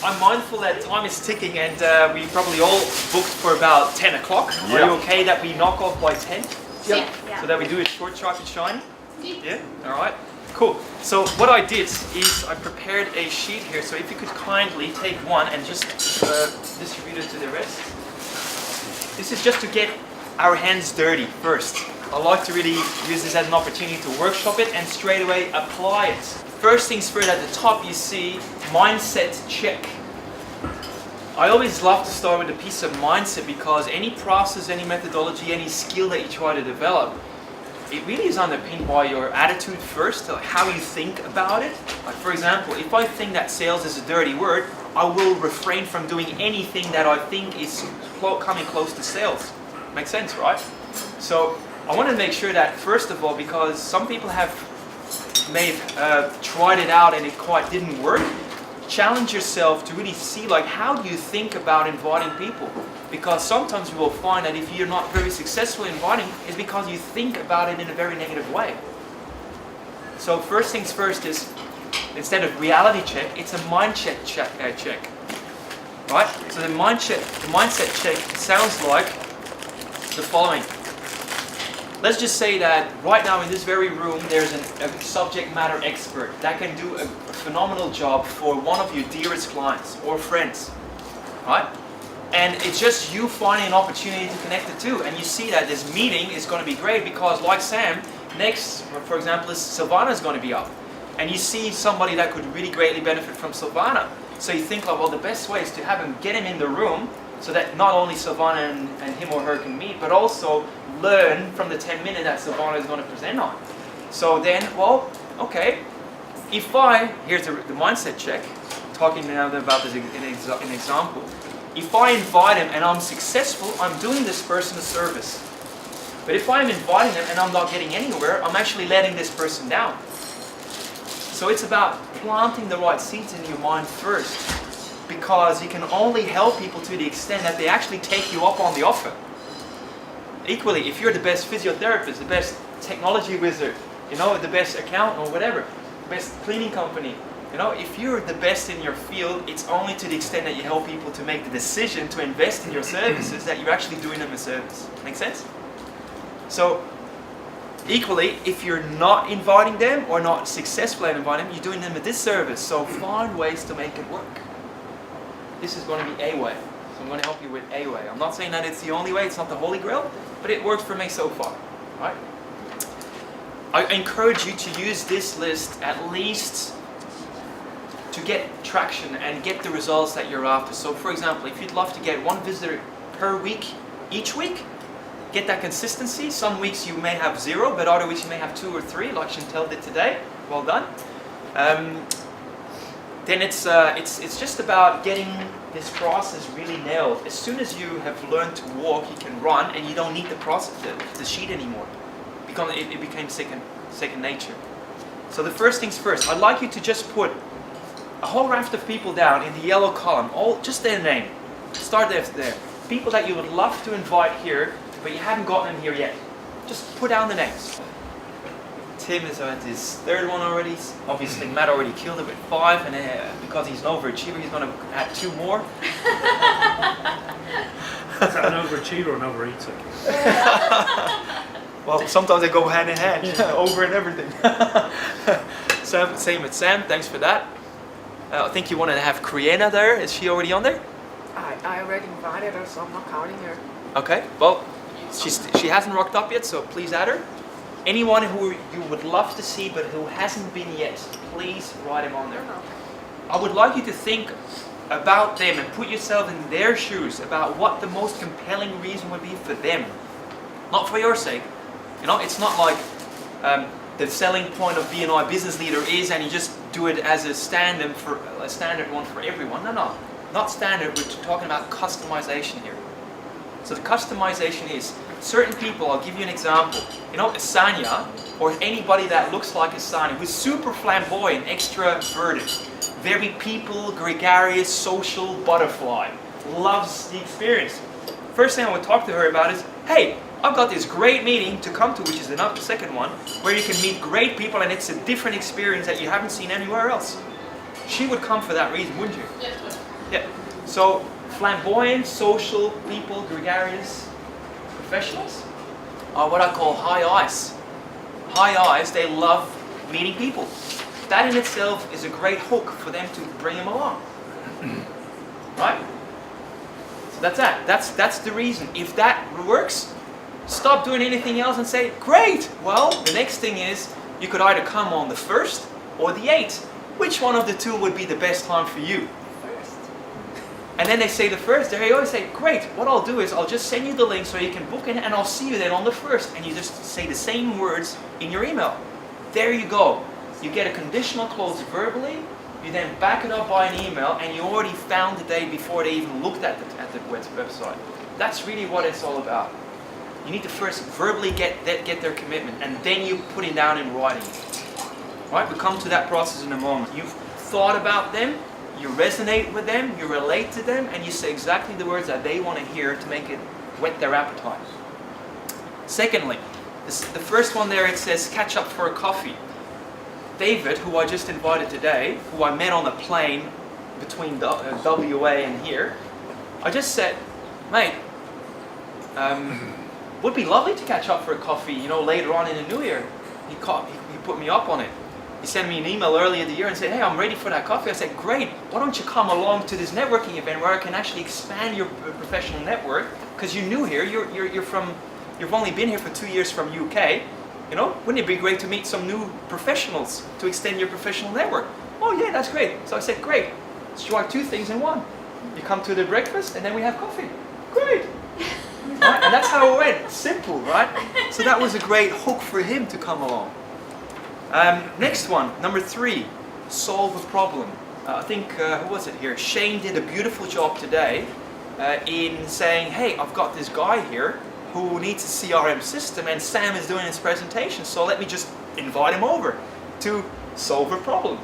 I'm mindful that time is ticking and we probably all booked for about 10 o'clock. Are you okay that we knock off by 10? Yeah. So that we do it short, sharp and shiny? Yeah? Alright. Cool. So what I did is I prepared a sheet here. So if you could kindly take one and just distribute it to the rest. This is just to get our hands dirty first. I like to really use this as an opportunity to workshop it and straight away apply it. First things first, at the top you see mindset check. I always love to start with a piece of mindset because any process, any methodology, any skill that you try to develop, it really is underpinned by your attitude first, how you think about it. Like for example, if I think that sales is a dirty word, I will refrain from doing anything that I think is coming close to sales. Makes sense, right? So I want to make sure that first of all, because some people may have tried it out and it quite didn't work, challenge yourself to really see like how do you think about inviting people, because sometimes you will find that if you're not very successful inviting, it's because you think about it in a very negative way. So first things first is, instead of reality check, it's a mindset check. Right? So the mindset check sounds like the following. Let's just say that right now in this very room there's a subject matter expert that can do a phenomenal job for one of your dearest clients or friends, right? And it's just you finding an opportunity to connect the two, and you see that this meeting is going to be great because, like Sam, next, for example, Silvana is going to be up, and you see somebody that could really greatly benefit from Silvana. So you think like, well, the best way is to get him in the room so that not only Silvana and him or her can meet, but also learn from the 10 minutes that Silvana is going to present on. So then, well, okay, here's the mindset check, talking now about this in an example. If I invite him and I'm successful, I'm doing this person a service. But if I'm inviting them and I'm not getting anywhere, I'm actually letting this person down. So it's about planting the right seeds in your mind first, because you can only help people to the extent that they actually take you up on the offer. Equally, if you're the best physiotherapist, the best technology wizard, the best accountant or whatever, the best cleaning company, if you're the best in your field, it's only to the extent that you help people to make the decision to invest in your services that you're actually doing them a service. Make sense? So, equally, if you're not inviting them or not successful at inviting them, you're doing them a disservice. So find ways to make it work. This is going to be a way. So I'm going to help you with a way. I'm not saying that it's the only way, it's not the holy grail, but it works for me so far. Right? I encourage you to use this list at least to get traction and get the results that you're after. So for example, if you'd love to get one visitor per week, each week, get that consistency. Some weeks you may have 0, but other weeks you may have 2 or 3, like Chantel did today. Well done. Then it's just about getting this process really nailed. As soon as you have learned to walk, you can run, and you don't need the process, the sheet anymore, because it became second nature. So the first things first, I'd like you to just put a whole raft of people down in the yellow column, just their name. Start there. People that you would love to invite here, but you haven't gotten them here yet. Just put down the names. Tim is at his 3rd one already. Obviously, Matt already killed it with 5, and because he's an overachiever, he's going to add 2 more. Is that an overachiever or an overeater? Well, sometimes they go hand in hand, over and everything. Same with Sam, thanks for that. I think you wanted to have Kriena there. Is she already on there? I already invited her, so I'm not counting her. Okay, well, she hasn't rocked up yet, so please add her. Anyone who you would love to see but who hasn't been yet, please write them on there. I would like you to think about them and put yourself in their shoes about what the most compelling reason would be for them. Not for your sake. It's not like the selling point of BNI business leader is, and you just do it as a standard one for everyone. No, not standard. We're talking about customization here. So the customization is certain people. I'll give you an example. Asanya, or anybody that looks like Asanya, who's super flamboyant, extroverted, very people, gregarious, social butterfly, loves the experience. First thing I would talk to her about is, hey, I've got this great meeting to come to, which is the second one, where you can meet great people and it's a different experience that you haven't seen anywhere else. She would come for that reason, wouldn't you? Yes. Yeah. So flamboyant, social people, gregarious professionals are what I call high eyes. High eyes, they love meeting people. That in itself is a great hook for them to bring them along. Right? So that's that. That's the reason. If that works, stop doing anything else and say, great! Well, the next thing is, you could either come on the 1st or the 8th. Which one of the two would be the best time for you? First. And then they say the 1st, there you go, say, great, what I'll do is I'll just send you the link so you can book in and I'll see you then on the 1st. And you just say the same words in your email. There you go. You get a conditional clause verbally, you then back it up by an email, and you already found the day before they even looked at the website. That's really what it's all about. You need to first verbally get their commitment, and then you put it down in writing. Right? We'll come to that process in a moment. You've thought about them, you resonate with them, you relate to them, and you say exactly the words that they want to hear to make it whet their appetite. Secondly, the first one there, it says catch up for a coffee. David, who I just invited today, who I met on a plane between WA and here, I just said, mate, would be lovely to catch up for a coffee, later on in the new year. He put me up on it. He sent me an email earlier in the year and said, hey, I'm ready for that coffee. I said, great, why don't you come along to this networking event where I can actually expand your professional network, because you're new here, you've only been here for 2 years from UK. Wouldn't it be great to meet some new professionals to extend your professional network? Oh yeah, that's great. So I said, great, let's try 2 things in one. You come to the breakfast and then we have coffee. Great. Right? And that's how it went. Simple, right? So that was a great hook for him to come along. Next one, number 3, solve a problem. I think, who was it here? Shane did a beautiful job today in saying, hey, I've got this guy here who needs a CRM system, and Sam is doing his presentation, so let me just invite him over to solve a problem.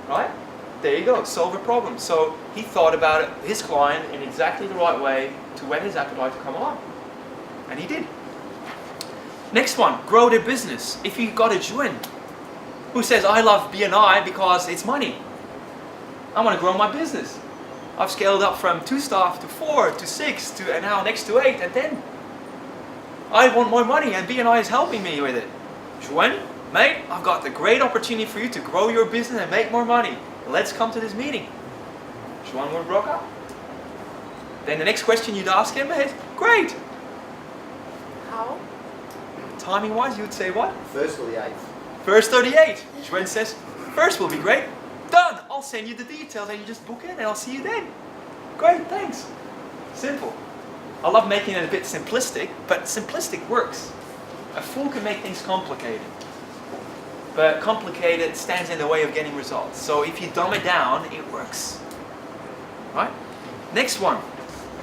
Right? There you go, solve a problem. So he thought about it, his client, in exactly the right way to whet his appetite to come along. And he did. Next one, grow their business. If you got a Juan who says, I love BNI because it's money. I want to grow my business. I've scaled up from 2 staff to 4 to 6 and now next to 8 and 10. I want more money and BNI is helping me with it. Juan, mate, I've got the great opportunity for you to grow your business and make more money. Let's come to this meeting. Juan would broke up. Then the next question you'd ask him is, great. How? Timing wise, you'd say what? 1st or the 8th. 1st or the 8th. Juan says, 1st will be great. Done. I'll send you the details and you just book in and I'll see you then. Great, thanks. Simple. I love making it a bit simplistic, but simplistic works. A fool can make things complicated. But complicated stands in the way of getting results. So if you dumb it down, it works. Right? Next one.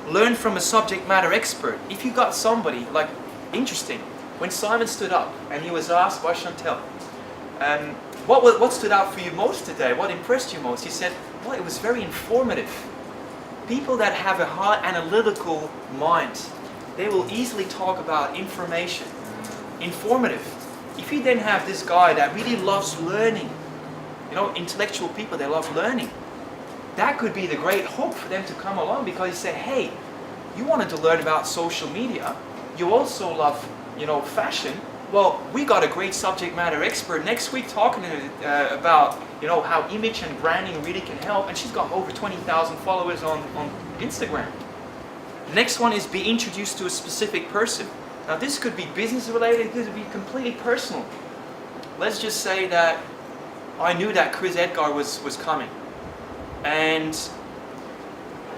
Learn from a subject matter expert. If you got somebody, interesting, when Simon stood up and he was asked by Chantel, what stood out for you most today? What impressed you most? He said, well, it was very informative. People that have a high analytical mind, they will easily talk about information. Informative. If you then have this guy that really loves learning, intellectual people, they love learning, that could be the great hook for them to come along, because you say, hey, you wanted to learn about social media, you also love, fashion. Well, we got a great subject matter expert next week talking about, how image and branding really can help, and she's got over 20,000 followers on Instagram. Next one is be introduced to a specific person. Now this could be business related, it could be completely personal. Let's just say that I knew that Chris Edgar was coming, and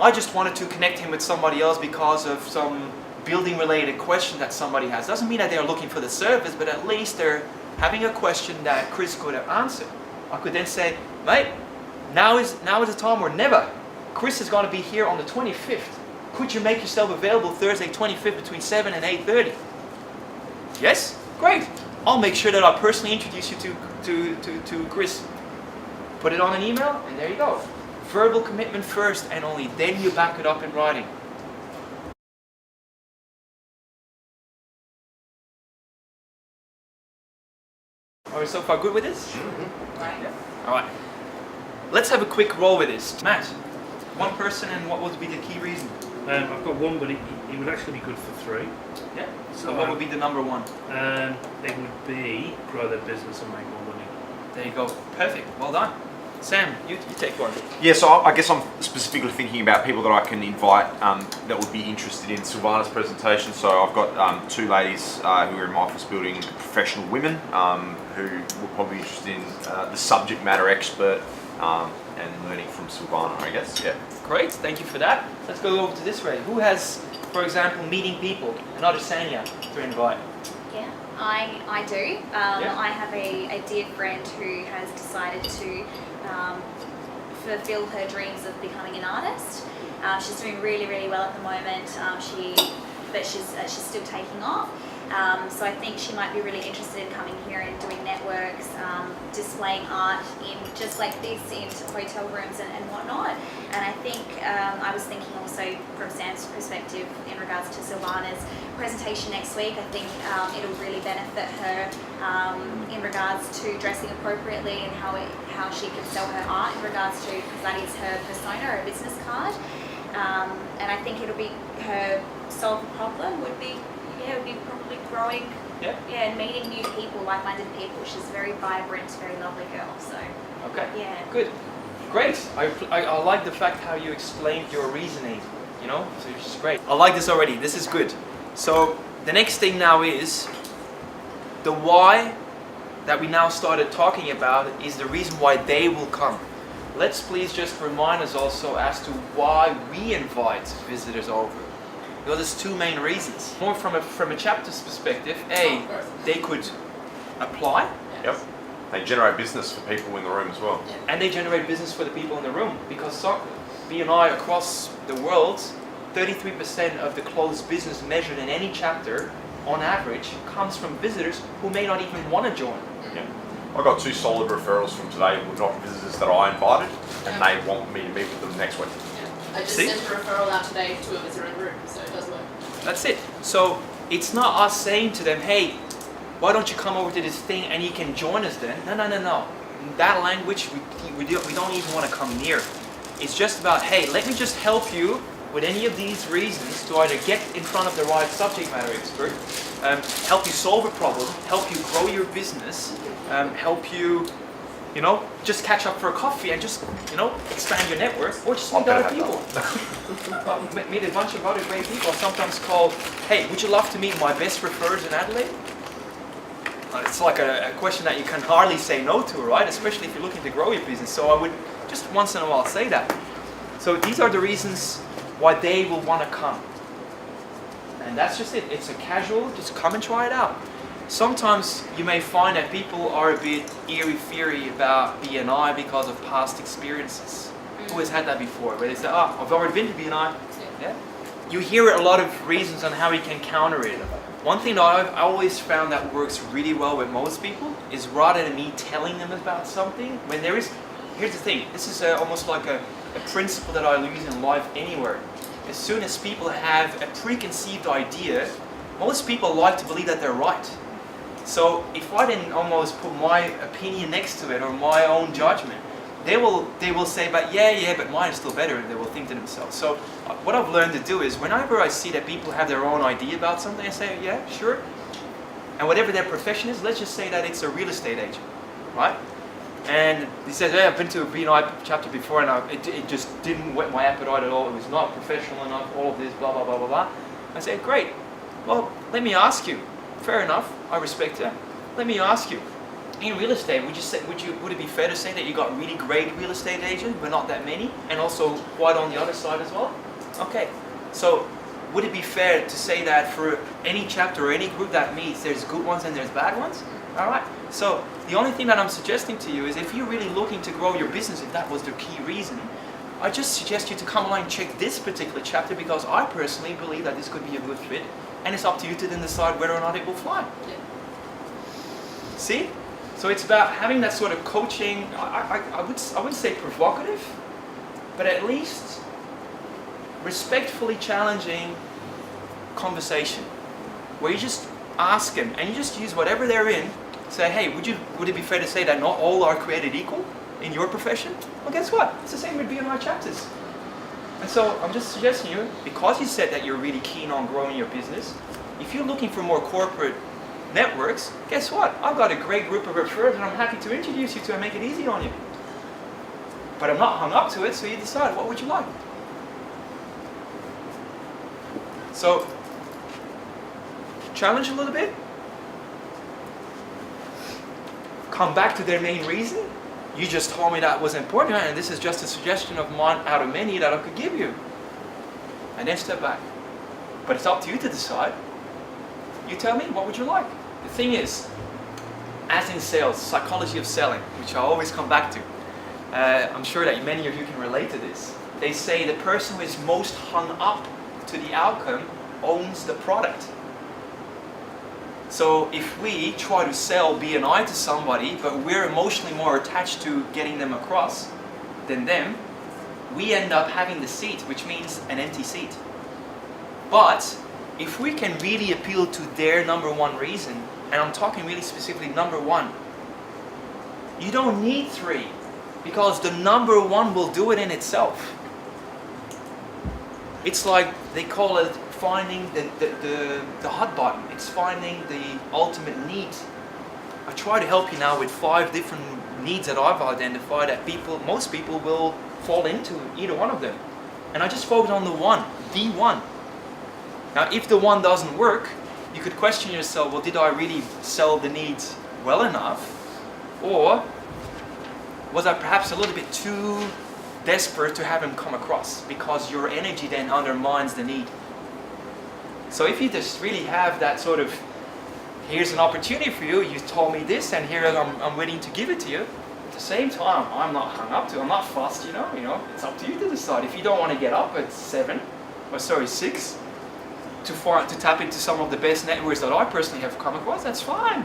I just wanted to connect him with somebody else because of some building related question that somebody has. Doesn't mean that they're looking for the service, but at least they're having a question that Chris could have answered. I could then say, mate, now is the time or never. Chris is going to be here on the 25th. Could you make yourself available Thursday 25th between 7 and 8:30? Yes? Great. I'll make sure that I personally introduce you to Chris. Put it on an email and there you go. Verbal commitment first, and only then you back it up in writing. Are we so far good with this? Mm-hmm. Right. Yeah. All right. Let's have a quick roll with this. Matt, One person, and what would be the key reason? I've got one, but he would actually be good for three. Yeah. So what would be the number one? It would be grow their business and make more money. There you go. Perfect. Well done. Sam, you take one. Yeah, so I guess I'm specifically thinking about people that I can invite that would be interested in Silvana's presentation. So I've got two ladies who are in my office building, professional women who will probably be interested in the subject matter expert and learning from Silvana, I guess. Yeah. Great, thank you for that. Let's go over to this way. Who has, for example, meeting people, another Sanya to invite? Yeah, I do. I have a dear friend who has decided to fulfill her dreams of becoming an artist. She's doing really, really well at the moment. But she's still taking off. So I think she might be really interested in coming here and doing networks, displaying art in just like this in hotel rooms and whatnot. And I think I was thinking also from Sam's perspective in regards to Silvana's presentation next week. I think it'll really benefit her in regards to dressing appropriately and how she can sell her art in regards to, because that is her persona, her business card. And I think it'll be her solve the problem would be probably growing, and meeting new people, like-minded people. She's a very vibrant, very lovely girl. So, okay, yeah, good, great. I like the fact how you explained your reasoning. You know, so it's just great. I like this already. This is good. So the next thing now is the why that we now started talking about is the reason why they will come. Let's please just remind us also as to why we invite visitors over. Well, there's two main reasons. More from a chapter's perspective. A, they could apply. Yep. They generate business for people in the room as well. And they generate business for the people in the room, because BNI across the world, 33% of the closed business measured in any chapter, on average, comes from visitors who may not even want to join. Yeah. I got two solid referrals from today who were not visitors that I invited, and they want me to meet with them next week. I just sent a referral out today to a visitor in the room, so it does work. That's it. So it's not us saying to them, hey, why don't you come over to this thing and you can join us then? No. That language, we don't even want to come near. It's just about, hey, let me just help you with any of these reasons to either get in front of the right subject matter expert, help you solve a problem, help you grow your business, help you, just catch up for a coffee and just, expand your network, or just meet other people. Meet a bunch of other great people. I sometimes call, hey, would you love to meet my best referrers in Adelaide? It's like a question that you can hardly say no to, right? Especially if you're looking to grow your business. So I would just once in a while say that. So these are the reasons why they will want to come. And that's just it. It's a casual, just come and try it out. Sometimes you may find that people are a bit eerie-feary about BNI because of past experiences. Who has had that before? Where they say, I've already been to BNI. Yeah. You hear a lot of reasons on how we can counter it. One thing that I've always found that works really well with most people is rather than me telling them about something, when there is, here's the thing, this is almost like a principle that I use in life anywhere. As soon as people have a preconceived idea, most people like to believe that they're right. So if I then almost put my opinion next to it or my own judgment, they will say, but but mine is still better, and they will think to themselves. So what I've learned to do is whenever I see that people have their own idea about something, I say, yeah, sure. And whatever their profession is, let's just say that it's a real estate agent, right? And he says, yeah, I've been to a BNI chapter before and it just didn't whet my appetite at all. It was not professional enough, all of this, blah, blah, blah, blah, blah. I say, great. Well, let me ask you. Fair enough, I respect that. Let me ask you, in real estate, would it be fair to say that you got really great real estate agents, but not that many, and also quite on the other side as well? Okay, so would it be fair to say that for any chapter or any group that meets, there's good ones and there's bad ones? All right, so the only thing that I'm suggesting to you is if you're really looking to grow your business, if that was the key reason, I just suggest you to come along and check this particular chapter, because I personally believe that this could be a good fit. And it's up to you to then decide whether or not it will fly. Yeah. See? So it's about having that sort of coaching, I wouldn't say provocative, but at least respectfully challenging conversation. Where you just ask them, and you just use whatever they're in, say, hey, would it be fair to say that not all are created equal in your profession? Well, guess what? It's the same with BNI chapters. And so I'm just suggesting you, because you said that you're really keen on growing your business, if you're looking for more corporate networks, guess what? I've got a great group of referrals and I'm happy to introduce you to and make it easy on you. But I'm not hung up to it, so you decide, what would you like? So, challenge a little bit. Come back to their main reason. You just told me that was important, and this is just a suggestion of mine out of many that I could give you. And then step back. But it's up to you to decide. You tell me, what would you like? The thing is, as in sales, psychology of selling, which I always come back to. I'm sure that many of you can relate to this. They say the person who is most hung up to the outcome owns the product. So if we try to sell BNI to somebody, but we're emotionally more attached to getting them across than them, we end up having the seat, which means an empty seat. But if we can really appeal to their number one reason, and I'm talking really specifically number one, you don't need three, because the number one will do it in itself. It's like, they call it finding the hot button. It's finding the ultimate need. I try to help you now with 5 different needs that I've identified that most people will fall into either one of them. And I just focus on the one. Now if the one doesn't work, you could question yourself, well, did I really sell the needs well enough? Or was I perhaps a little bit too desperate to have him come across, because your energy then undermines the need. So if you just really have that sort of, here's an opportunity for you, you told me this and here I'm willing to give it to you. At the same time, I'm not hung up to, I'm not fussed, you know, it's up to you to decide. If you don't want to get up at 6 to tap into some of the best networks that I personally have come across, that's fine.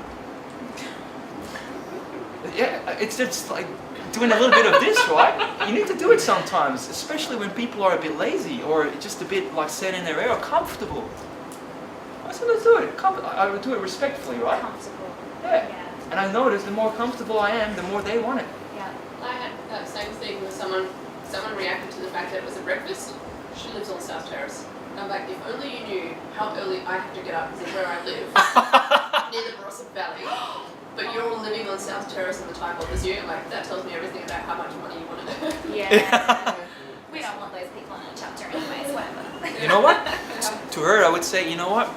Yeah, it's just like doing a little bit of this, right? You need to do it sometimes, especially when people are a bit lazy or just a bit like set in their area, comfortable. I said, let's do it. I would do it respectfully, right? Comfortable. Yeah. And I noticed the more comfortable I am, the more they want it. Yeah. I had that same thing with someone reacted to the fact that it was a breakfast. She lives on South Terrace. I'm like, if only you knew how early I have to get up because of where I live, near the Barossa Valley. But you're all living on South Terrace and the time bothers you. Like, that tells me everything about how much money you want to do. Yeah. We don't want those people in a chapter anyways, whatever. You know what? To her, I would say, you know what?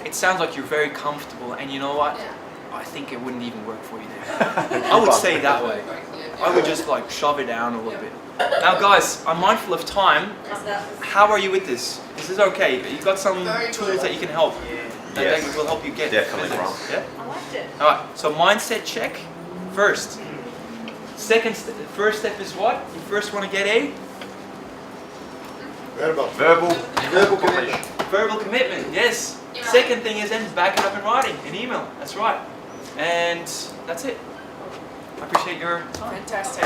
It sounds like you're very comfortable, and you know what? Yeah. I think it wouldn't even work for you there. I would say it that way. I would just like shove it down a little bit. Now guys, I'm mindful of time. How are you with this? Is this okay? You've got some tools that you can help. That will help you get Definitely, business. Bram. Yeah? I liked it. Alright, so mindset check first. First step is what? You first want to get a Verbal commitment. verbal commitment, yes. Yeah. Second thing is then back it up in writing, an email. That's right. And that's it. I appreciate your time. Fantastic.